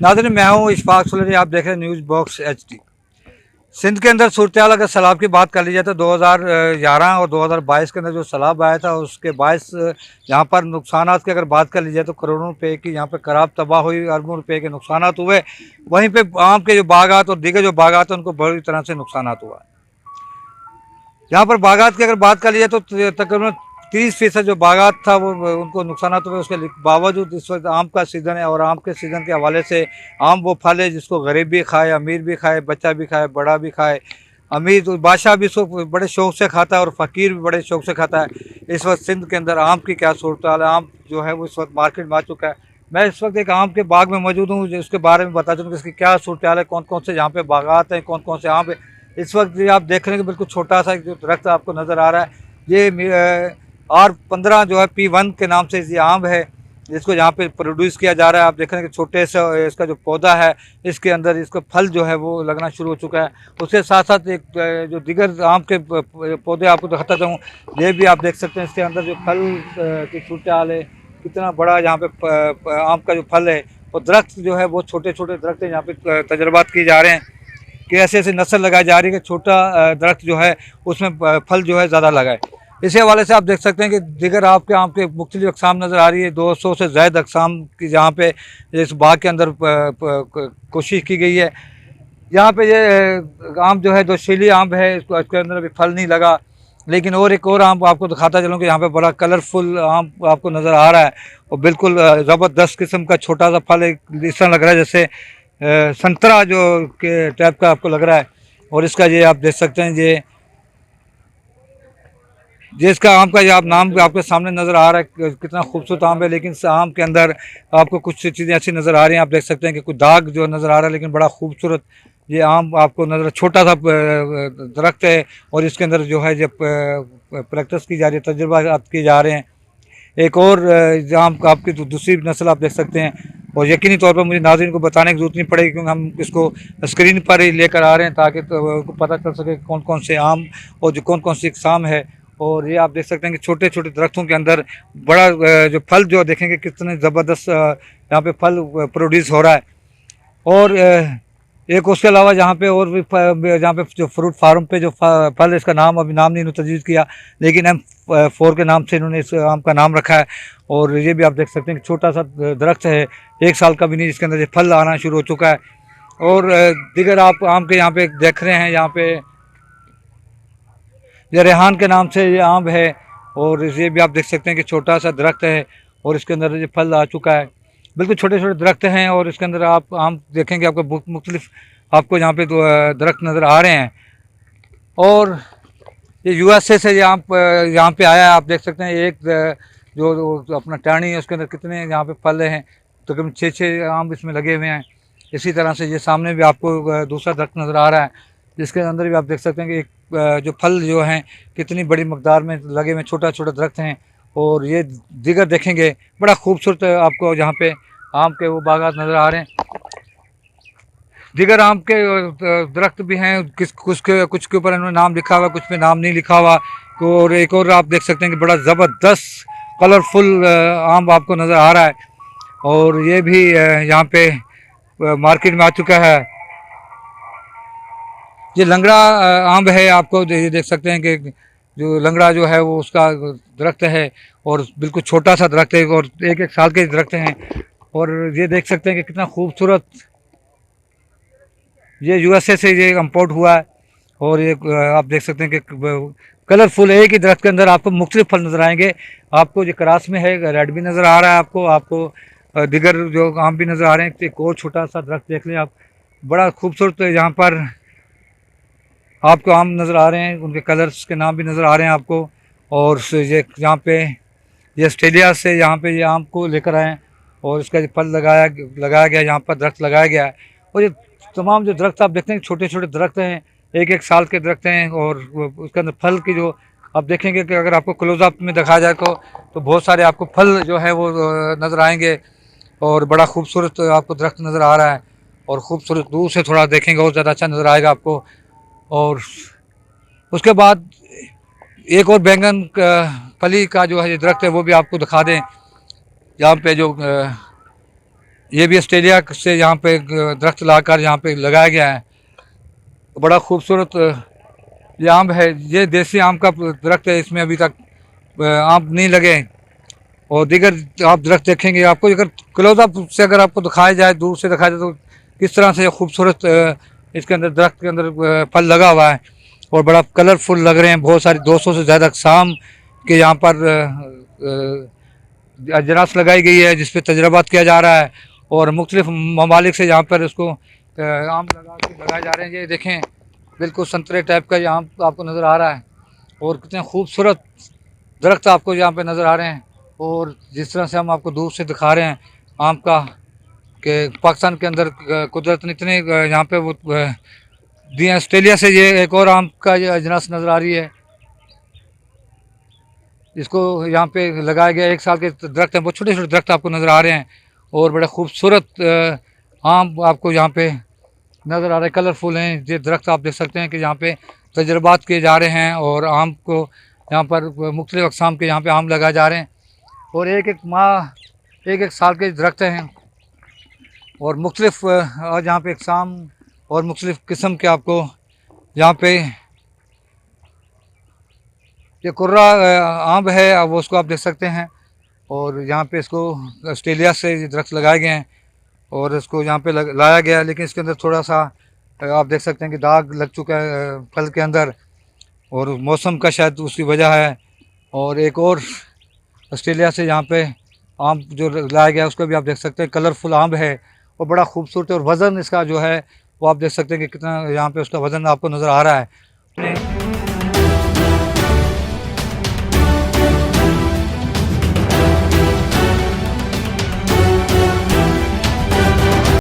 नाज़रीन, मैं हूँ इशफाक सुलेनी, आप देख रहे हैं न्यूज़ बॉक्स HD। सिंध के अंदर सूरत हाल अगर सैलाब की बात कर ली जाए तो 2011 और 2022 के अंदर जो सैलाब आया था उसके बायस यहाँ पर नुकसानात की अगर बात कर ली जाए तो करोड़ों रुपए की यहाँ पर खराब तबाह हुई, अरबों रुपए के नुकसानात हुए। वहीं पे आम के जो बागात और दीगर जो बागात हैं उनको बड़ी तरह से नुकसानात हुआ। यहाँ पर बागात की अगर बात कर ली जाए तो तकरीबन 30% जो बागात था वो उनको नुकसान हुए। उसके बावजूद इस वक्त आम का सीज़न है और आम के सीज़न के हवाले से आम वो फल है जिसको गरीब भी खाए, अमीर भी खाए, बच्चा भी खाए, बड़ा भी खाए। अमीर तो बादशाह भी इसको बड़े शौक़ से खाता है और फ़कीर भी बड़े शौक़ से खाता है। इस वक्त सिंध के अंदर आम की क्या सूरत हाल है, आम जो है वो इस वक्त मार्केट में आ चुका है। मैं इस वक्त एक आम के बाग में मौजूद हूँ, उसके बारे में बता दूँ कि इसकी क्या सूरत हाल है, कौन कौन से यहाँ पे बागात हैं, कौन कौन से आम है। इस वक्त ये आप देख रहे हैं कि बिल्कुल छोटा सा जो दरख्त आपको नज़र आ रहा है, ये R15 जो है P1 के नाम से ये आम है जिसको यहाँ पे प्रोड्यूस किया जा रहा है। आप देख रहे हैं कि छोटे से इसका जो पौधा है इसके अंदर इसका फल जो है वो लगना शुरू हो चुका है। उसके साथ साथ एक जो दिगर आम के पौधे आपको दिखाता हूँ, ये भी आप देख सकते हैं। इसके अंदर जो फल की सूरत हाल है, कितना बड़ा यहाँ पे आम का जो फल है, और दरख्त जो है वो छोटे छोटे दरख्त है। यहाँ पे तजर्बात किए जा रहे हैं कि ऐसे ऐसे नस्ल लगाई जा रही है कि छोटा दरख्त जो है उसमें फल जो है ज़्यादा लगाए। इसी हवाले से आप देख सकते हैं कि दिगर आपके आम के मुख्तलिफ अक़साम नज़र आ रही है। 200 से ज़ायद अक़साम की जहाँ पे इस बाग के अंदर कोशिश की गई है। यहाँ पे ये आम जो है जो शीली आम है, इसके अंदर अभी फल नहीं लगा। लेकिन और एक और आम आपको दिखाता चलूँ कि यहाँ पे बड़ा कलरफुल आम आपको नज़र आ रहा है और बिल्कुल ज़बरदस्त किस्म का छोटा सा फल है। इस तरह लग रहा है जैसे संतरा जो के टाइप का आपको लग रहा है। और इसका ये आप देख सकते हैं, ये इसका आम का ये आप नाम आपके सामने नज़र आ रहा है कितना खूबसूरत आम है। लेकिन इस आम के अंदर आपको कुछ चीज़ें ऐसी नज़र आ रही हैं, आप देख सकते हैं कि कुछ दाग जो नज़र आ रहा है, लेकिन बड़ा खूबसूरत ये आम आपको नज़र, छोटा सा दरख्त है और इसके अंदर जो है जब प्रैक्टिस की जा रही है, तजुर्बा किए जा रहे हैं। एक और आम आपकी दूसरी नस्ल आप देख सकते हैं और यकीनी तौर पर मुझे नाज़रीन को बताने की ज़रूरत नहीं पड़ेगी क्योंकि हम इसको स्क्रीन पर ही लेकर आ रहे हैं ताकि उनको पता चल सके कौन कौन से आम और जो कौन कौन सी इकसाम है। और ये आप देख सकते हैं कि छोटे छोटे दरख्तों के अंदर बड़ा जो फल जो देखेंगे कितने ज़बरदस्त यहाँ पे फल प्रोड्यूस हो रहा है। और एक उसके अलावा यहाँ पे और भी जहाँ पे जो फ्रूट फार्म पे जो फल, इसका नाम अभी नाम नहीं तजवीज़ किया, लेकिन M4 के नाम से इन्होंने इस आम का नाम रखा है। और ये भी आप देख सकते हैं कि छोटा सा दरख्त है, 1 साल का भी नहीं, जिसके अंदर ये फल आना शुरू हो चुका है। और दिगर आप आम के यहाँ पे देख रहे हैं, यहाँ पे ये रेहान के नाम से ये आम है और ये भी आप देख सकते हैं कि छोटा सा दरख्त है और इसके अंदर ये फल आ चुका है। बिल्कुल छोटे छोटे दरख्त हैं और इसके अंदर आप आम देखेंगे आपको मुख्तलिफ आपको यहाँ पे दरख्त नज़र आ रहे हैं। और ये USA से ये आम यहाँ पे आया है, आप देख सकते हैं। एक जो अपना टहनी है उसके अंदर कितने यहाँ पे फल हैं, तकरीबन 6 आम इसमें लगे हुए हैं। इसी तरह से ये सामने भी आपको दूसरा दरख्त नज़र आ रहा है जिसके अंदर भी आप देख सकते हैं कि एक जो फल जो हैं कितनी बड़ी मकदार में लगे हुए छोटा छोटा दरख्त हैं। और ये दिगर देखेंगे बड़ा खूबसूरत आपको यहाँ पे आम के वो बागात नज़र आ रहे हैं। दिगर आम के दरख्त भी हैं, कुछ के ऊपर इन्होंने नाम लिखा हुआ, कुछ पे नाम नहीं लिखा हुआ। और एक और आप देख सकते हैं कि बड़ा ज़बरदस्त कलरफुल आम आपको नज़र आ रहा है और ये भी यहाँ पे मार्केट में आ चुका है। ये लंगड़ा आम है, आपको ये देख सकते हैं कि जो लंगड़ा जो है वो उसका दरख्त है और बिल्कुल छोटा सा दरख्त है और 1-1 साल के दरख्त हैं। और ये देख सकते हैं कि कितना खूबसूरत ये USA से ये इम्पोर्ट हुआ है। और ये आप देख सकते हैं कि कलरफुल एक ही दरख्त के अंदर आपको मुख्तलिफ फल नज़र आएंगे। आपको ये क्रास में है, रेड भी नज़र आ रहा है आपको दिगर जो आम भी नज़र आ रहे हैं। एक और छोटा सा दरख्त देख लें आप, बड़ा खूबसूरत यहाँ पर आपको आम नज़र आ रहे हैं, उनके कलर्स के नाम भी नज़र आ रहे हैं आपको। और ये यहाँ पे ये ऑस्ट्रेलिया से यहाँ पे ये आम को लेकर आए हैं और इसका फल लगाया गया, यहाँ पर दरख्त लगाया गया है। और ये तमाम जो दरख्त आप देखते हैं छोटे छोटे दरख्त हैं, 1-1 साल के दरख्त हैं और उसके अंदर फल की जो आप देखेंगे कि अगर आपको क्लोज़अप में दिखाया जाए तो बहुत सारे आपको फल जो है वो नज़र आएंगे। और बड़ा खूबसूरत आपको दरख्त नज़र आ रहा है और ख़ूबसूरत दूर से थोड़ा देखेंगे और ज़्यादा अच्छा नज़र आएगा आपको। और उसके बाद एक और बैंगन फली का जो है दरख्त है वो भी आपको दिखा दें। यहाँ पे जो ये भी ऑस्ट्रेलिया से यहाँ पे दरख्त लाकर यहाँ पे लगाया गया है। बड़ा खूबसूरत ये आम है, ये देसी आम का दरख्त है, इसमें अभी तक आम नहीं लगे। और दीगर आप दरख्त देखेंगे, आपको अगर क्लोजअप से अगर आपको दिखाया जाए, दूर से दिखाया जाए, तो किस तरह से खूबसूरत इसके अंदर दरख्त के अंदर फल लगा हुआ है और बड़ा कलरफुल लग रहे हैं। बहुत सारी 200 से ज़्यादा अक़साम के यहाँ पर अजनास लगाई गई है, जिस पर तजर्बात किया जा रहा है और मुख्तलिफ ममालिक से यहाँ पर इसको आम लगाए जा रहे हैं। ये देखें, बिल्कुल संतरे टाइप का ये आम आपको नज़र आ रहा है और कितने खूबसूरत दरख्त आपको यहाँ पे नज़र आ रहे हैं। और जिस तरह से हम आपको दूर से दिखा रहे हैं आम का, कि पाकिस्तान के अंदर कुदरत ने इतने यहाँ पे वो दिए। ऑस्ट्रेलिया से ये एक और आम का ये अजनास नज़र आ रही है, इसको यहाँ पे लगाया गया। 1 साल के दरख्त हैं, बहुत छोटे छोटे दरख्त आपको नज़र आ रहे हैं और बड़े खूबसूरत आम आपको यहाँ पे नज़र आ रहे हैं, कलरफुल हैं। ये दरख्त आप देख सकते हैं कि यहाँ पे तजर्बात किए जा रहे हैं और आम को यहाँ पर मुख्तलिफ़ अक़साम के यहाँ पे आम लगाए जा रहे हैं। और एक एक साल के दरख्त हैं और मुख्तलिफ़ और यहाँ पे अक़साम और मुख्तलिफ़ किस्म के आपको यहाँ पे ये कुर्रा आम है, अब उसको आप देख सकते हैं। और यहाँ पे इसको ऑस्ट्रेलिया से ये दरख्त लगाए गए हैं और इसको यहाँ पे लाया गया है, लेकिन इसके अंदर थोड़ा सा आप देख सकते हैं कि दाग लग चुका है फल के अंदर और मौसम का शायद उसकी वजह है। और एक और ऑस्ट्रेलिया से यहाँ पे आम जो लाया गया है उसको भी आप देख सकते हैं, कलरफुल आम है और बड़ा खूबसूरत है। और वज़न इसका जो है वो आप देख सकते हैं कि कितना यहाँ पे उसका वज़न आपको नज़र आ रहा है।